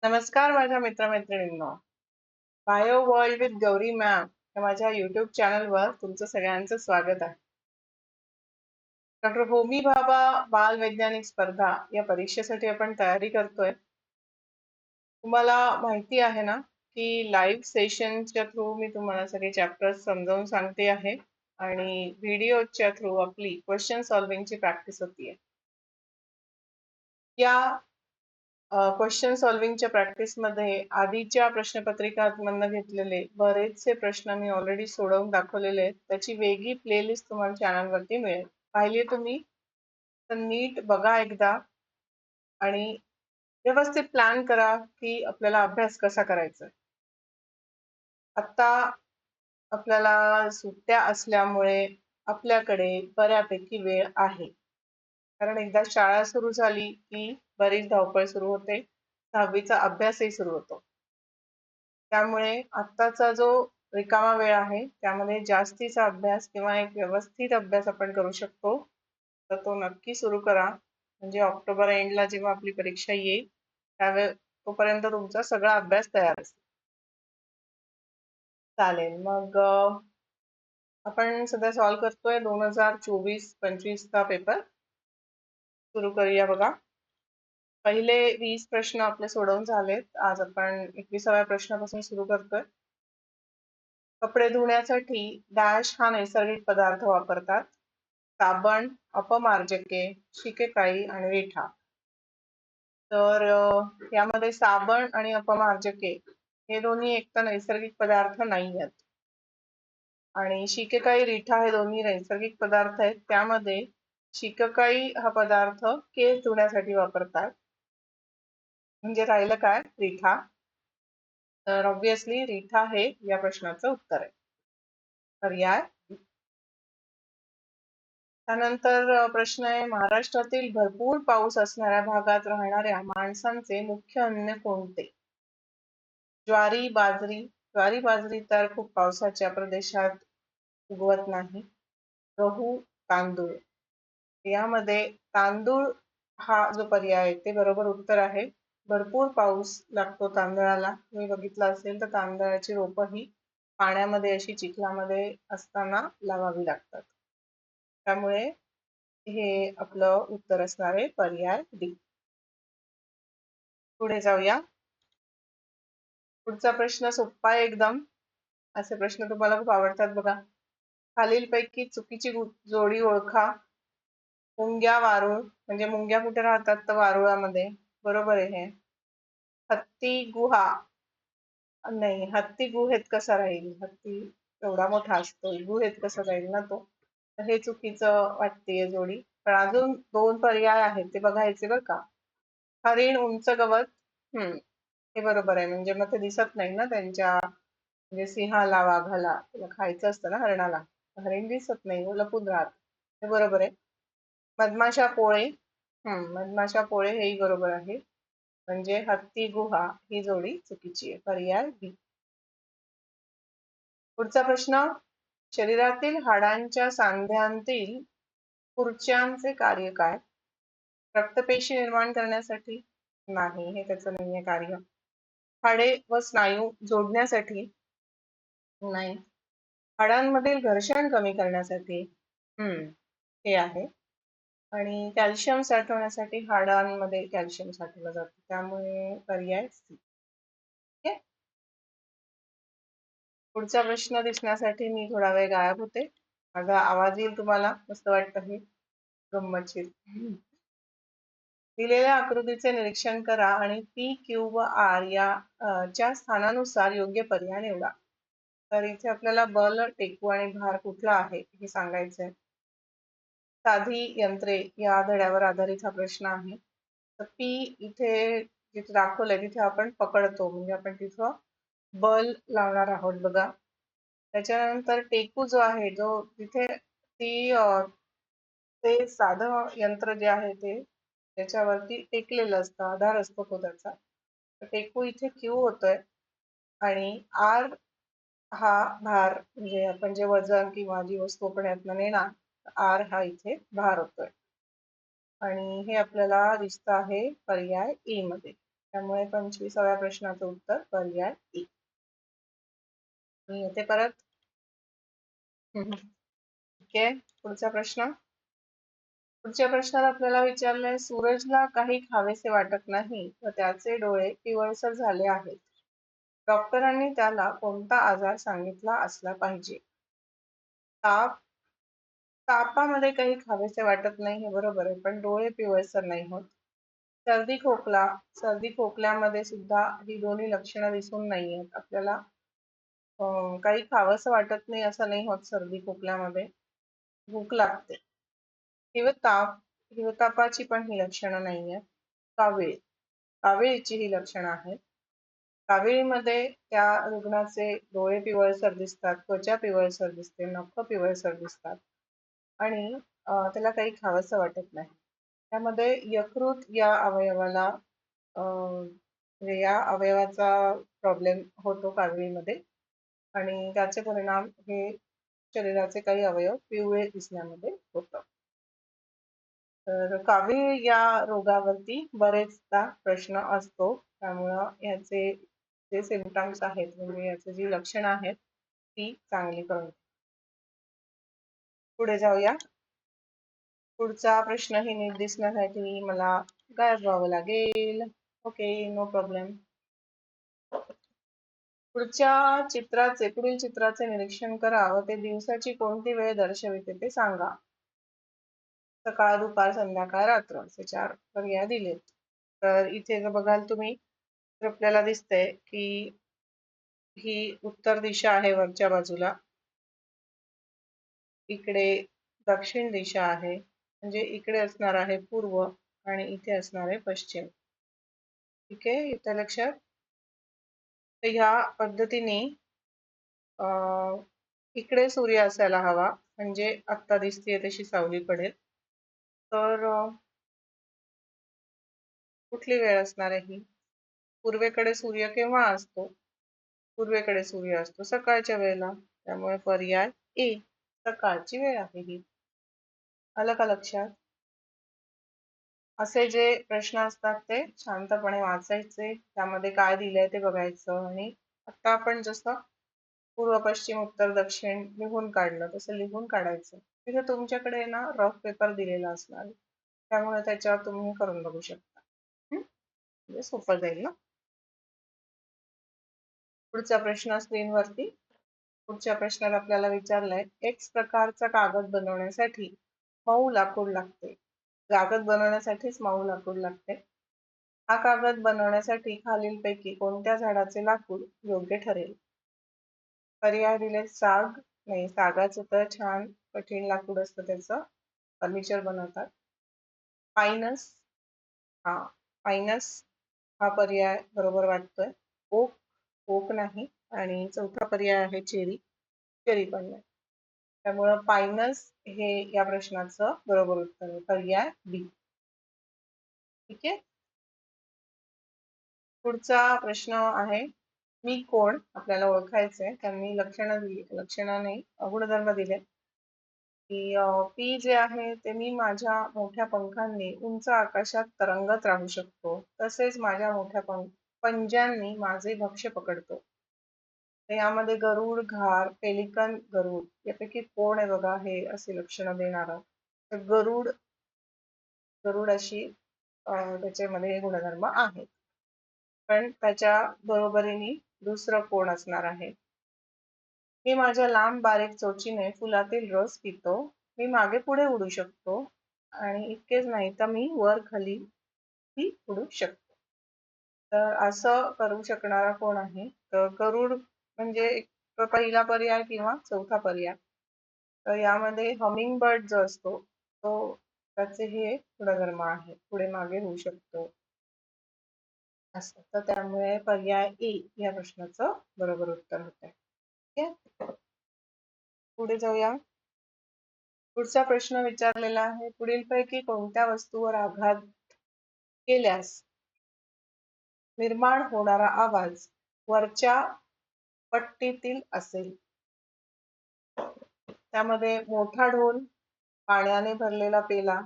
नमस्कार माझ्या मित्रमैत्रिणींनो. Bio World with Gauri ma'am या माझ्या युट्यूब चॅनलवर तुमचं सगळ्यांचं स्वागत आहे. डॉक्टर होमी भाभा बाल वैज्ञानिक स्पर्धा या परीक्षेसाठी आपण तयारी करतोय. तुम्हाला माहिती आहे ना की लाईव्ह सेशनच्या थ्रू मी तुम्हाला सगळे चॅप्टर्स समजावून सांगते आहे आणि व्हिडिओच्या थ्रू आपली क्वेश्चन सॉल्व्हिंगची प्रॅक्टिस होतीये. या क्वेश्चन सॉल्व्हिंगच्या प्रॅक्टिसमध्ये आधीच्या प्रश्नपत्रिकांमधनं घेतलेले बरेचसे प्रश्न मी ऑलरेडी सोडवून दाखवलेले आहेत. त्याची वेगळी प्लेलिस्ट तुम्हाला चॅनलवरती मिळेल. पाहिली तुम्ही तर नीट बघा एकदा आणि व्यवस्थित प्लॅन करा की आपल्याला अभ्यास कसा करायचा. आता आपल्याला सुट्ट्या असल्यामुळे आपल्याकडे बऱ्यापैकी वेळ आहे. कारण एकदा शाळा सुरू झाली की बरीच धावपळ सुरू होते. 10वीचा अभ्यासही सुरू होतो. त्यामुळे आत्ताचा जो रिकामा वेळ आहे त्यामध्ये जास्तीचा अभ्यास किंवा एक व्यवस्थित अभ्यास आपण करू शकतो. तर तो नक्की सुरू करा. म्हणजे ऑक्टोबर एंडला जेव्हा आपली परीक्षा येईल त्यावेळे तोपर्यंत तुमचा सगळा अभ्यास तयार असेल. चालेल मग आपण सध्या सॉल्व्ह करतोय 2024-25चा पेपर. सुरू करूया बघा. पहिले 20 प्रश्न आपले सोडवून झालेत. आज आपण 21व्या प्रश्नापासून सुरू करतोय. कपडे धुण्यासाठी डॅश हा नैसर्गिक पदार्थ वापरतात. साबण, अपमार्जके, शिकेकाई आणि रिठा. तर यामध्ये साबण आणि अपमार्जके हे दोन्ही एक तर नैसर्गिक पदार्थ नाही आहेत. आणि शिकेकाई, रिठा हे दोन्ही नैसर्गिक पदार्थ आहेत. त्यामध्ये शिकेकाई हा पदार्थ केस धुण्यासाठी वापरतात. म्हणजे राहिलं काय? रिठा. तर ऑब्विसली रिठा हे या प्रश्नाचं उत्तर आहे. पर्याय. त्यानंतर प्रश्न आहे महाराष्ट्रातील भरपूर पाऊस असणाऱ्या भागात राहणाऱ्या माणसांचे मुख्य अन्न कोणते? ज्वारी, बाजरी. ज्वारी, बाजरी तर खूप पावसाच्या प्रदेशात उगवत नाही. गहू, तांदूळ. यामध्ये तांदूळ हा जो पर्याय आहे ते बरोबर उत्तर आहे. भरपूर पाऊस लागतो तांदळाला. तुम्ही बघितलं असेल तर तांदळाची रोपं ही पाण्यामध्ये अशी चिखलामध्ये असताना लावावी लागतात. त्यामुळे हे आपलं उत्तर असणार आहे पर्याय डी. पुढे जाऊया. पुढचा प्रश्न सोपा आहे एकदम. असे प्रश्न तुम्हाला खूप आवडतात बघा. खालीलपैकी चुकीची जोडी ओळखा. मुंग्या, वारूळ. म्हणजे मुंग्या कुठे राहतात तर वारुळामध्ये. बरोबर आहे हे. हत्ती, गुहा. नाही, हत्ती गुहेत कसा राहील? हत्ती एवढा मोठा असतो, गुहेत कसा जाईल ना तो. तर हे चुकीचं वाटतेय जोडी. पण अजून 2 पर्याय आहेत ते बघायचे बरं का. हरिण, उंच गवत. हे बरोबर आहे. म्हणजे मग ते दिसत नाही ना त्यांच्या म्हणजे सिंहाला, वाघाला त्याला खायचं असतं ना हरणाला. हरिण दिसत नाही, लपून राहत. हे बरोबर आहे. मधमाशा, पोळे. मधमाशा, पोळे हेही बरोबर आहे. म्हणजे हत्ती, गुहा ही जोडी चुकीची आहे. पर्याय बी. पुढचा प्रश्न. शरीरातील हाडांच्या सांध्यांतील खुर्च्यांचे कार्य काय? रक्तपेशी निर्माण करण्यासाठी? नाही, हे त्याचं नाहीये कार्य. हाडे व स्नायू जोडण्यासाठी? नाही. हाडांमधील घर्षण कमी करण्यासाठी? हे आहे. आणि कॅल्शियम साठवण्यासाठी हाडांमध्ये कॅल्शियम साठवलं जातं. त्यामुळे पर्याय सी. पुढचा प्रश्न दिसण्यासाठी मी थोडा वेळ गायब होते. माझा आवाज येईल तुम्हाला, मस्त वाटतं हे गंमतशीर. दिलेल्या आकृतीचे निरीक्षण करा आणि पी, क्यू व आर या च्या स्थानानुसार योग्य पर्याय निवडा. तर इथे आपल्याला बल, टेकू आणि भार कुठला आहे हे सांगायचंय. साधी यंत्रे या धड्यावर आधारित हा प्रश्न आहे. तर पी इथे जिथे दाखवलंय तिथे आपण पकडतो, म्हणजे आपण तिथं बल लावणार आहोत बघा. त्याच्यानंतर टेकू जो आहे जो तिथे ते साधं यंत्र जे आहे ते त्याच्यावरती टेकलेलं असतं, आधार असतो तो त्याचा. तर टेकू इथे क्यू होतोय आणि आर हा भार, म्हणजे आपण जे वजन किंवा जी वस्तू आपण यातनं नेणार, आर हा इथे भार होतोय. आणि हे आपल्याला दिसतं आहे पर्याय ए मध्ये. त्यामुळे 25व्या प्रश्नाचं उत्तर पर्याय ए. मी येते परत. ठीक आहे, पुढचा प्रश्न. पुढच्या प्रश्नात आपल्याला विचारलंय, सूरजला काही खावेसे वाटत नाही व त्याचे डोळे पिवळसर झाले आहेत. डॉक्टरांनी त्याला कोणता आजार सांगितला असला पाहिजे? ताप. तापामध्ये काही खावेसे वाटत नाही हे बरोबर आहे, पण डोळे पिवळसर नाही होत. सर्दी खोकला. सर्दी खोकल्यामध्ये सुद्धा ही दोन्ही लक्षणं दिसून नाहीयेत आपल्याला. काही खावंसं वाटत नाही असं नाही होत सर्दी खोकल्यामध्ये. भूक लागते. हिवताप. हिवतापाची पण ही लक्षणं नाहीयेत. कावीळ. कावीळीची ही लक्षणं आहेत. काविळीमध्ये त्या रुग्णाचे डोळे पिवळसर दिसतात, त्वचा पिवळसर दिसते, नख पिवळसर दिसतात आणि त्याला काही खावंसं वाटत नाही. त्यामध्ये यकृत या अवयवाला म्हणजे या अवयवाचा प्रॉब्लेम होतो काविळीमध्ये आणि त्याचे परिणाम हे शरीराचे काही अवयव पिवळे दिसण्यामध्ये होतात. तर कावीळ या रोगावरती बरेचदा प्रश्न असतो, त्यामुळं याचे जे सिम्पटम्स आहेत म्हणजे याची जी लक्षणं आहेत ती चांगली कळतात. पुढे जाऊया. पुढचा प्रश्नही नीट दिसण्यासाठी मला गायब व्हावं लागेल. Okay, no problem. पुढील चित्राचे निरीक्षण करा व ते दिवसाची कोणती वेळ दर्शविते ते सांगा. सकाळ, दुपार, संध्याकाळ, रात्र असे 4 पर्याय दिलेत. तर इथे जर बघाल तुम्ही तर आपल्याला दिसतंय की ही उत्तर दिशा आहे वरच्या बाजूला. इकडे दक्षिण दिशा आहे, म्हणजे इकडे असणार आहे पूर्व आणि इथे असणार आहे पश्चिम. ठीक आहे, इथे लक्षात. तर ह्या पद्धतीने इकडे सूर्य असायला हवा, म्हणजे आत्ता दिसतीये तशी सावली पडेल. तर कुठली वेळ असणार आहे ही? पूर्वेकडे सूर्य केव्हा असतो? पूर्वेकडे सूर्य असतो सकाळच्या वेळेला, त्यामुळे पर्याय ए, सकाळची वेळ आहे ही. आलं का लक्षात? असे जे प्रश्न असतात ते शांतपणे वाचायचे, त्यामध्ये काय दिलंय ते बघायचं आणि आता आपण जसं पूर्व, पश्चिम, उत्तर, दक्षिण लिहून काढलं तसं लिहून काढायचं. तिथे तुमच्याकडे ना रफ पेपर दिलेला असणार, त्यामुळे त्याच्यावर तुम्ही करून बघू शकता. म्हणजे सोपं जाईल ना. पुढचा प्रश्न स्क्रीनवरती. पुढच्या प्रश्नात आपल्याला विचारलंय, एक्स प्रकारचा कागद बनवण्यासाठी मऊ लाकूड लागते. कागद बनवण्यासाठीच मऊ लाकूड लागते. हा कागद बनवण्यासाठी खालीलपैकी कोणत्या झाडाचे लाकूड योग्य ठरेल? पर्याय दिले साग. नाही, सागाचं तर छान कठीण लाकूड असतं, त्याचं फर्निचर बनवतात. पाईनस. हा, पाईनस हा पर्याय बरोबर वाटतोय. ओक. ओक नाही. आणि चौथा पर्याय आहे चेरी. चेरी पण नाही. त्यामुळं पाईनस हे या प्रश्नाचं बरोबर उत्तर आहे, पर्याय बी. ठीक आहे. पुढचा प्रश्न आहे, मी कोण? आपल्याला ओळखायचंय. त्यांनी लक्षणं नाही, गुणधर्म दिले की पी जे आहे ते मी माझ्या मोठ्या पंखांनी उंच आकाशात तरंगत राहू शकतो, तसेच माझ्या मोठ्या पंजांनी माझे भक्ष्य पकडतो. तर यामध्ये गरुड, घार, पेलिकन, गरुड यापैकी कोण आहे बघा हे असे लक्षणं देणारं? तर गरुड. गरुड अशी त्याच्यामध्ये हे गुणधर्म आहेत. पण त्याच्या बरोबरीने दुसरं कोण असणार आहे? मी माझ्या लांब बारीक चोचीने फुलातील रस पितो. मी मागे पुढे उडू शकतो आणि इतकेच नाही तर मी वर खाली ही उडू शकतो. तर असं करू शकणारा कोण आहे? तर गरुड म्हणजे पहिला पर्याय किंवा चौथा पर्याय. तर यामध्ये हमिंग बर्ड जो असतो तो त्याचे हे गुणधर्म आहे, पुढे मागे होऊ शकतो असं. तर त्यामुळे पर्याय ए या प्रश्नाचं बरोबर उत्तर होत आहे. ठीक आहे, पुढे जाऊया. पुढचा प्रश्न विचारलेला आहे, पुढीलपैकी कोणत्या वस्तूवर आघात केल्यास निर्माण होणारा आवाज वरच्या पट्टीतील असेल? त्यामध्ये मोठा ढोल, पाण्याने भरलेला पेला,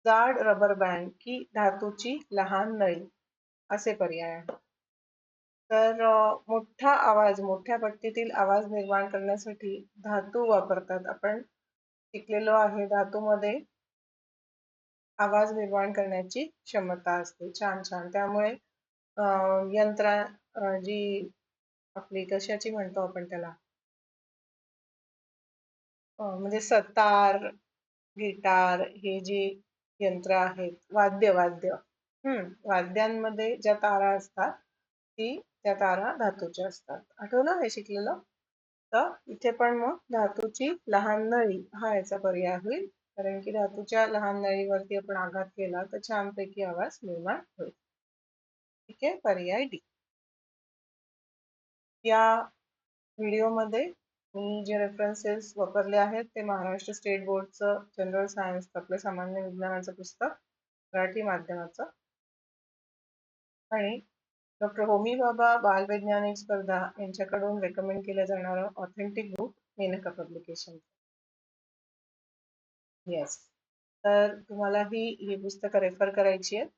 जाड रबर बँड की धातूची लहान नळी. असे पर्याय आहेत. तर मोठा आवाज, मोठ्या पट्टीतील आवाज निर्माण करण्यासाठी धातू वापरतात. आपण शिकलेलो आहे धातूमध्ये आवाज निर्माण करण्याची क्षमता असते. छान छान. त्यामुळे यंत्रा जी आपली कशाची म्हणतो आपण त्याला, म्हणजे सतार, गिटार, हे जे यंत्र आहेत, वाद्य वाद्यांमध्ये ज्या तारा असतात त्या तारा धातूच्या असतात. आठवलं हे शिकलेलं? तर इथे पण मग धातूची लहान नळी हा याचा पर्याय होईल, कारण की धातूच्या लहान नळीवरती आपण आघात केला तर छानपैकी आवाज निर्माण होईल. ठीक आहे, पर्याय डी. या व्हिडिओमध्ये मी जे रेफरन्सेस वापरले आहेत ते महाराष्ट्र स्टेट बोर्डचं जनरल सायन्स, आपलं सामान्य विज्ञानाचं पुस्तक, मराठी माध्यमाचं, आणि डॉक्टर होमी भाभा बालवैज्ञानिक स्पर्धा यांच्याकडून रेकमेंड केलं जाणारं authentic book, Menaka publication. Yes. तर तुम्हाला ही पुस्तकं रेफर करायची आहेत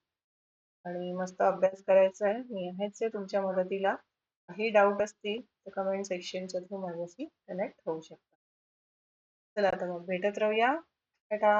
आणि मस्त अभ्यास करायचा आहे. मी आहेच आहे तुमच्या मदतीला. काही डाऊट असतील तर कमेंट सेक्शनच्या थ्रू माझ्याशी कनेक्ट होऊ शकता. चला आता मग भेटत राहूया. टाटा.